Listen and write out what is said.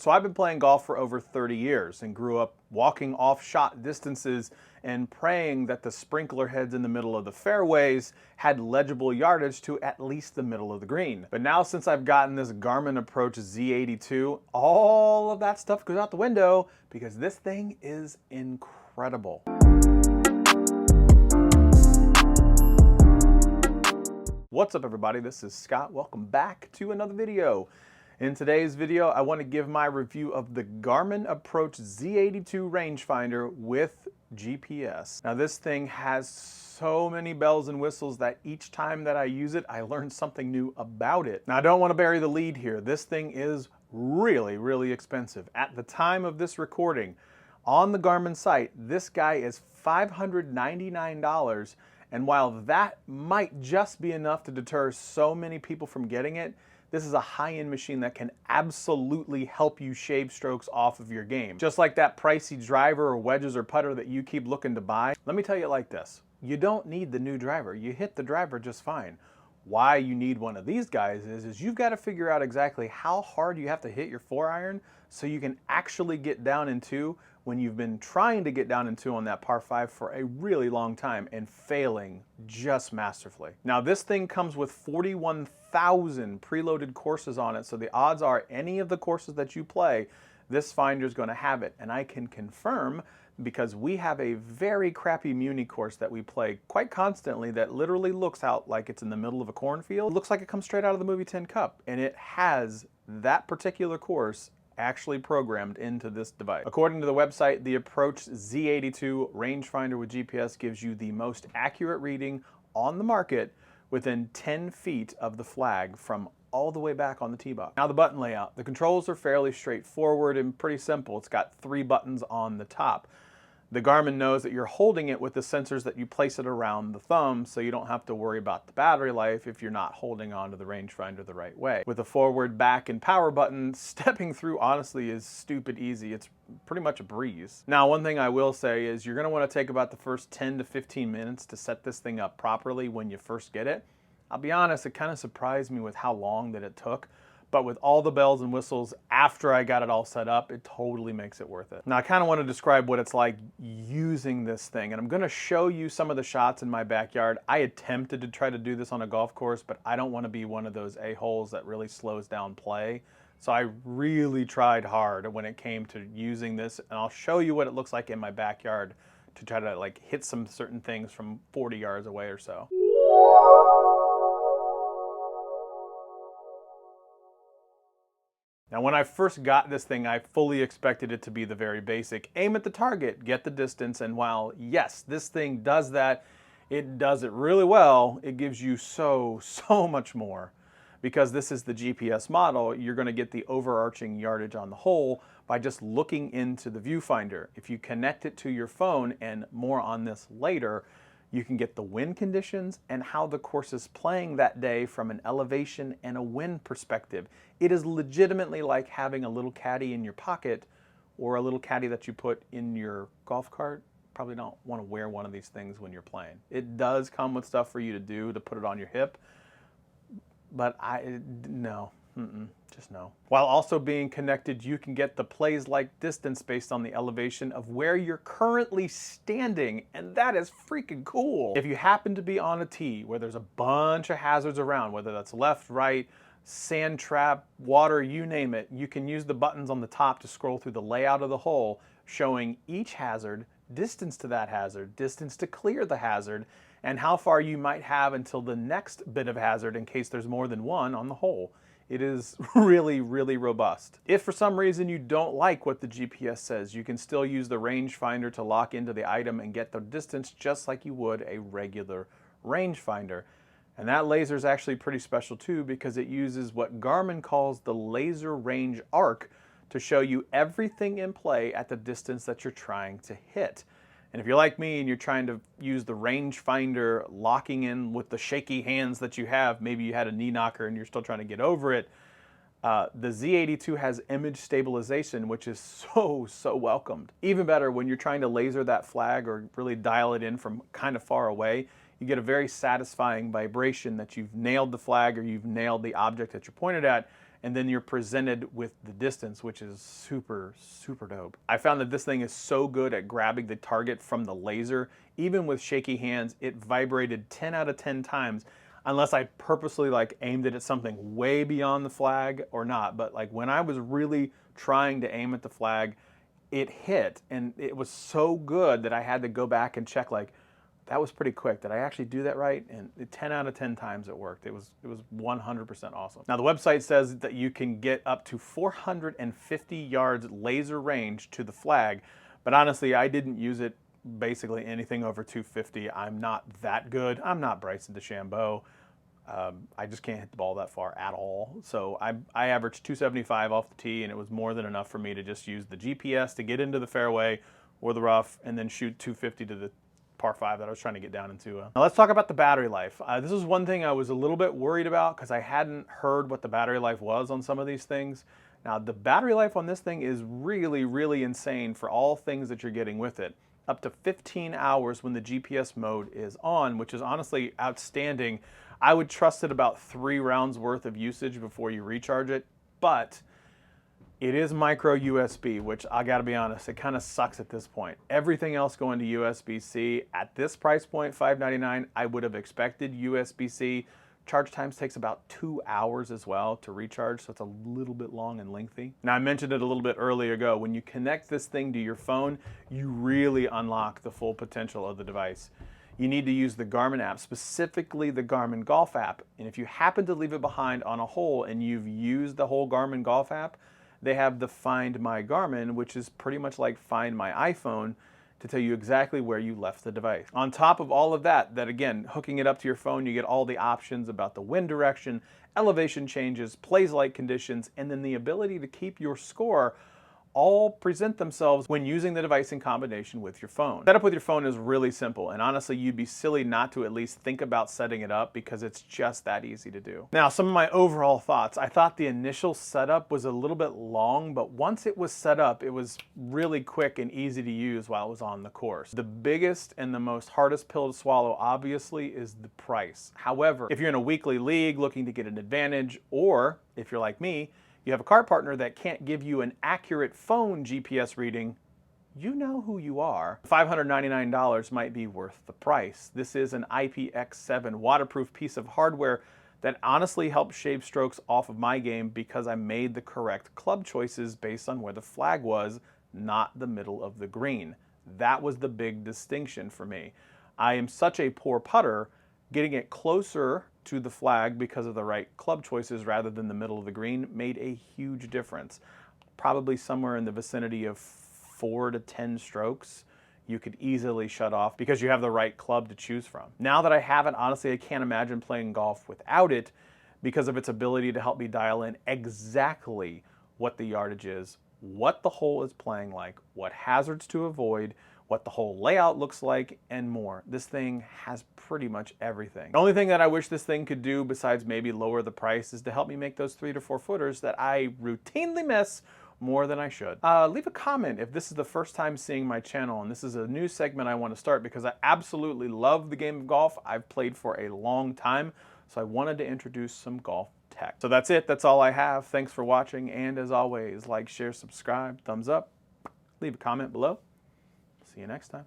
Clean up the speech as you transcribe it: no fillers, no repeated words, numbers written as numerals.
So I've been playing golf for over 30 years and grew up walking off shot distances and praying that the sprinkler heads in the middle of the fairways had legible yardage to at least the middle of the green. But now since I've gotten this Garmin Approach Z82, all of that stuff goes out the window because this thing is incredible. What's up everybody, this is Scott. Welcome back to another video. In today's video, I want to give my review of the Garmin Approach Z82 rangefinder with GPS. Now this thing has so many bells and whistles that each time that I use it, I learn something new about it. Now I don't want to bury the lead here. This thing is really expensive. At the time of this recording, on the Garmin site, this guy is $599. And while that might just be enough to deter so many people from getting it, this is a high-end machine that can absolutely help you shave strokes off of your game. Just like that pricey driver or wedges or putter that you keep looking to buy. Let me tell you it like this. You don't need the new driver. You hit the driver just fine. Why you need one of these guys is you've got to figure out exactly how hard you have to hit your 4-iron so you can actually get down in 2 when you've been trying to get down in 2 on that par 5 for a really long time and failing just masterfully. Now this thing comes with 41,000 preloaded courses on it, so the odds are any of the courses that you play, this finder is going to have it. And I can confirm, because we have a very crappy Muni course that we play quite constantly that literally looks out like it's in the middle of a cornfield. It looks like it comes straight out of the movie Tin Cup, and it has that particular course actually programmed into this device. According to the website, the Approach Z82 rangefinder with GPS gives you the most accurate reading on the market within 10 feet of the flag from all the way back on the tee box. Now the button layout. The controls are fairly straightforward and pretty simple. It's got 3 buttons on the top. The Garmin knows that you're holding it with the sensors that you place it around the thumb, so you don't have to worry about the battery life if you're not holding onto the rangefinder the right way. With the forward, back, and power button, stepping through honestly is stupid easy. It's pretty much a breeze. Now, one thing I will say is you're going to want to take about the first 10 to 15 minutes to set this thing up properly when you first get it. I'll be honest, it kind of surprised me with how long that it took. But with all the bells and whistles after I got it all set up, it totally makes it worth it. Now I kind of want to describe what it's like using this thing, and I'm going to show you some of the shots in my backyard. I attempted to try to do this on a golf course, but I don't want to be one of those a-holes that really slows down play. So I really tried hard when it came to using this, and I'll show you what it looks like in my backyard to try to like hit some certain things from 40 yards away or so. Now when I first got this thing, I fully expected it to be the very basic, aim at the target, get the distance, and while yes, this thing does that, it does it really well, it gives you so much more. Because this is the GPS model, you're going to get the overarching yardage on the hole by just looking into the viewfinder. If you connect it to your phone, and more on this later, you can get the wind conditions and how the course is playing that day from an elevation and a wind perspective. It is legitimately like having a little caddy in your pocket or a little caddy that you put in your golf cart. Probably don't want to wear one of these things when you're playing. It does come with stuff for you to do to put it on your hip, but no. Just no. While also being connected, you can get the plays-like distance based on the elevation of where you're currently standing, and that is freaking cool. If you happen to be on a tee where there's a bunch of hazards around, whether that's left, right, sand trap, water, you name it, you can use the buttons on the top to scroll through the layout of the hole, showing each hazard, distance to that hazard, distance to clear the hazard, and how far you might have until the next bit of hazard in case there's more than one on the hole. It is really robust. If for some reason you don't like what the GPS says, you can still use the rangefinder to lock into the item and get the distance just like you would a regular rangefinder. And that laser is actually pretty special too, because it uses what Garmin calls the laser range arc to show you everything in play at the distance that you're trying to hit. And if you're like me and you're trying to use the rangefinder locking in with the shaky hands that you have, maybe you had a knee knocker and you're still trying to get over it, the Z82 has image stabilization, which is so welcomed. Even better when you're trying to laser that flag or really dial it in from kind of far away, you get a very satisfying vibration that you've nailed the flag or you've nailed the object that you're pointed at, and then you're presented with the distance, which is super, super dope. I found that this thing is so good at grabbing the target from the laser. Even with shaky hands, it vibrated 10 out of 10 times, unless I purposely like aimed it at something way beyond the flag or not. But like when I was really trying to aim at the flag, it hit, and it was so good that I had to go back and check, like, that was pretty quick. Did I actually do that right? And 10 out of 10 times it worked. It was 100% awesome. Now the website says that you can get up to 450 yards laser range to the flag, but honestly, I didn't use it basically anything over 250. I'm not that good. I'm not Bryson DeChambeau. I just can't hit the ball that far at all. So I averaged 275 off the tee, and it was more than enough for me to just use the GPS to get into the fairway or the rough and then shoot 250 to the par 5 that I was trying to get down into. Now let's talk about the battery life. This is one thing I was a little bit worried about because I hadn't heard what the battery life was on some of these things. Now the battery life on this thing is really, really insane for all things that you're getting with it. Up to 15 hours when the GPS mode is on, which is honestly outstanding. I would trust it about 3 rounds worth of usage before you recharge it, but it is micro USB, which I gotta be honest, it kind of sucks at this point. Everything else going to USB-C at this price point, $599, I would have expected USB-C. Charge times takes about 2 hours as well to recharge, so it's a little bit long and lengthy. Now I mentioned it a little bit earlier ago, when you connect this thing to your phone, you really unlock the full potential of the device. You need to use the Garmin app, specifically the Garmin Golf app. And if you happen to leave it behind on a hole and you've used the whole Garmin Golf app, they have the Find My Garmin, which is pretty much like Find My iPhone, to tell you exactly where you left the device. On top of all of that, again, hooking it up to your phone, you get all the options about the wind direction, elevation changes, plays light conditions, and then the ability to keep your score all present themselves when using the device in combination with your phone. Setup with your phone is really simple, and honestly, you'd be silly not to at least think about setting it up because it's just that easy to do. Now, some of my overall thoughts. I thought the initial setup was a little bit long, but once it was set up, it was really quick and easy to use while it was on the course. The biggest and the most hardest pill to swallow, obviously, is the price. However, if you're in a weekly league looking to get an advantage, or if you're like me, you have a car partner that can't give you an accurate phone GPS reading, you know who you are. $599 might be worth the price. This is an IPX7 waterproof piece of hardware that honestly helped shave strokes off of my game because I made the correct club choices based on where the flag was, not the middle of the green. That was the big distinction for me. I am such a poor putter, getting it closer to the flag because of the right club choices rather than the middle of the green made a huge difference. Probably somewhere in the vicinity of 4 to 10 strokes you could easily shut off because you have the right club to choose from. Now that I have it, honestly, I can't imagine playing golf without it because of its ability to help me dial in exactly what the yardage is, what the hole is playing like, what hazards to avoid, what the whole layout looks like, and more. This thing has pretty much everything. The only thing that I wish this thing could do, besides maybe lower the price, is to help me make those 3 to 4 footers that I routinely miss more than I should. Leave a comment if this is the first time seeing my channel, and this is a new segment I want to start because I absolutely love the game of golf. I've played for a long time, so I wanted to introduce some golf tech. So that's it. That's all I have. Thanks for watching, and as always, like, share, subscribe, thumbs up, leave a comment below. See you next time.